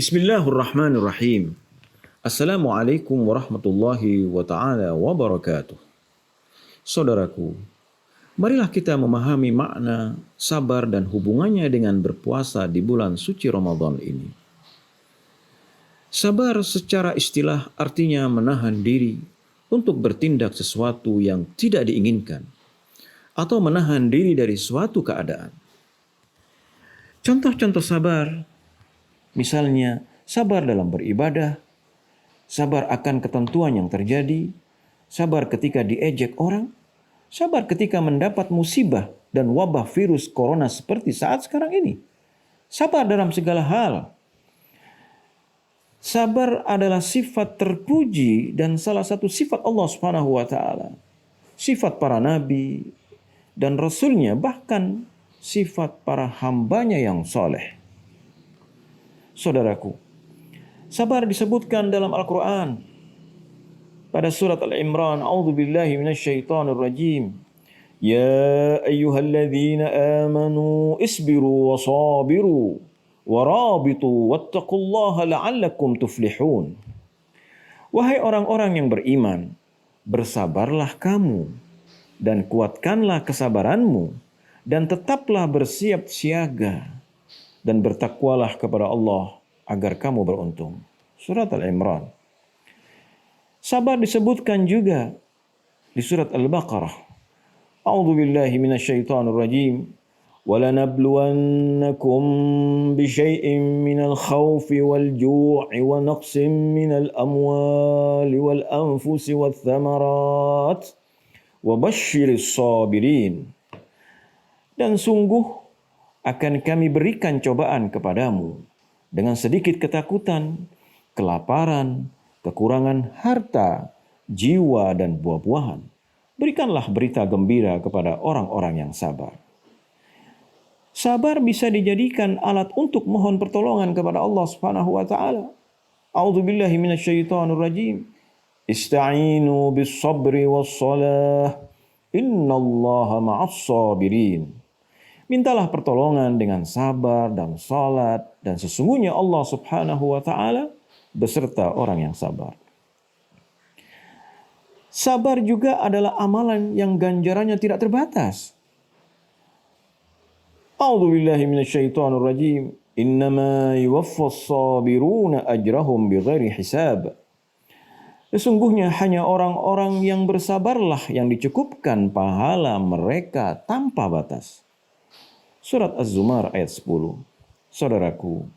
Bismillahirrahmanirrahim. Assalamualaikum warahmatullahi wabarakatuh. Saudaraku, marilah kita memahami makna sabar dan hubungannya dengan berpuasa di bulan suci Ramadan ini. Sabar secara istilah artinya menahan diri untuk bertindak sesuatu yang tidak diinginkan atau menahan diri dari suatu keadaan. Contoh-contoh sabar, misalnya sabar dalam beribadah, sabar akan ketentuan yang terjadi, sabar ketika diejek orang, sabar ketika mendapat musibah dan wabah virus corona seperti saat sekarang ini. Sabar dalam segala hal. Sabar adalah sifat terpuji dan salah satu sifat Allah Subhanahu wa taala. Sifat para nabi dan rasulnya, bahkan sifat para hambanya yang soleh. Saudaraku, sabar disebutkan dalam Al-Quran pada surat Al-Imran. A'udzubillahi minasyaitonir rajim. Ya ayyuhalladzina amanu isbiru wasabiru warabitu wattaqullaha la'allakum tuflihun. Wahai orang-orang yang beriman, bersabarlah kamu dan kuatkanlah kesabaranmu dan tetaplah bersiap siaga dan bertakwalah kepada Allah agar kamu beruntung. Surat Al-Imran. Sabar disebutkan juga di surat Al-Baqarah. A'udzu billahi minasyaitonir rajim. وَلَنَبْلُوَنَّكُمْ بِشَيْءٍ مِّنَ الْخَوْفِ وَالْجُوعِ وَنَقْصٍ مِّنَ الْأَمْوَالِ وَالْأَنفُسِ وَالثَّمَرَاتِ وَبَشِّرِ الصَّابِرِينَ. Dan sungguh akan kami berikan cobaan kepadamu dengan sedikit ketakutan, kelaparan, kekurangan harta, jiwa, dan buah-buahan. Berikanlah berita gembira kepada orang-orang yang sabar. Sabar bisa dijadikan alat untuk mohon pertolongan kepada Allah Subhanahu wa taala. A'udzubillahi minasyaitonir rajim. Ista'inu bis-sabri was-shalah. Innallaha ma'as-sabirin. Mintalah pertolongan dengan sabar dan salat, dan sesungguhnya Allah Subhanahu wa taala beserta orang yang sabar. Sabar juga adalah amalan yang ganjarannya tidak terbatas. A'udzubillahi minasyaitonir rajim. Innama yuwaffas sabiruna ajrahum bighairi hisab. Sesungguhnya hanya orang-orang yang bersabarlah yang dicukupkan pahala mereka tanpa batas. Surat Az-Zumar ayat 10. Saudaraku,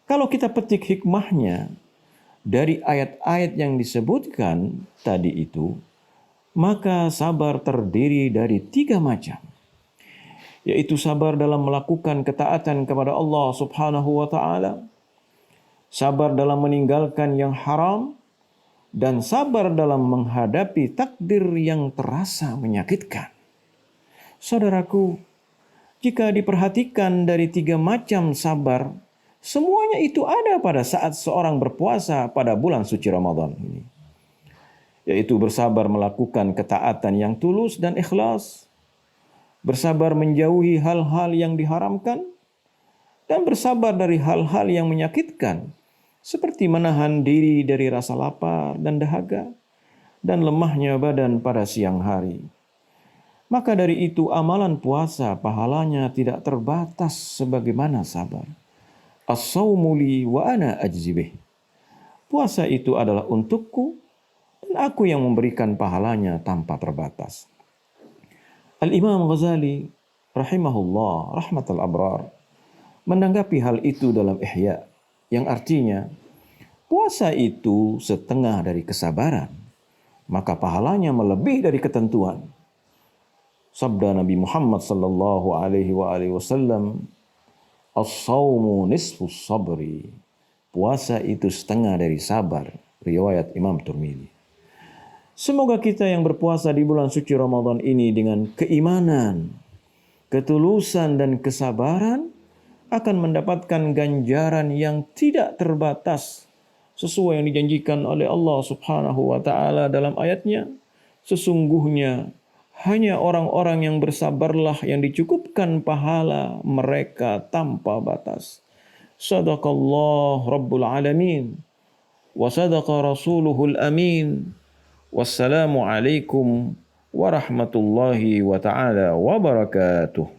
kalau kita petik hikmahnya dari ayat-ayat yang disebutkan tadi itu, maka sabar terdiri dari 3 macam. Yaitu sabar dalam melakukan ketaatan kepada Allah Subhanahu wa taala, sabar dalam meninggalkan yang haram, dan sabar dalam menghadapi takdir yang terasa menyakitkan. Saudaraku, jika diperhatikan dari 3 macam sabar, semuanya itu ada pada saat seorang berpuasa pada bulan suci Ramadan ini. Yaitu bersabar melakukan ketaatan yang tulus dan ikhlas, bersabar menjauhi hal-hal yang diharamkan, dan bersabar dari hal-hal yang menyakitkan, seperti menahan diri dari rasa lapar dan dahaga, dan lemahnya badan pada siang hari. Maka dari itu amalan puasa pahalanya tidak terbatas sebagaimana sabar. As-sawmu li wa ana ajzibih. Puasa itu adalah untukku dan aku yang memberikan pahalanya tanpa terbatas. Al-Imam Ghazali rahimahullah rahmatal abrar menanggapi hal itu dalam Ihya, yang artinya puasa itu setengah dari kesabaran, maka pahalanya melebihi dari ketentuan. Sabda Nabi Muhammad sallallahu alaihi wasallam, as-sawmu nisfus sabri. Puasa itu setengah dari sabar. Riwayat Imam Tirmidzi. Semoga kita yang berpuasa di bulan suci Ramadan ini dengan keimanan, ketulusan, dan kesabaran akan mendapatkan ganjaran yang tidak terbatas sesuai yang dijanjikan oleh Allah Subhanahu wa taala dalam ayatnya. Sesungguhnya hanya orang-orang yang bersabarlah yang dicukupkan pahala mereka tanpa batas. Sadaqallah Rabbul Alamin. Wa sadaqa rasuluhul amin. Wassalamu alaikum warahmatullahi wa ta'ala wabarakatuh.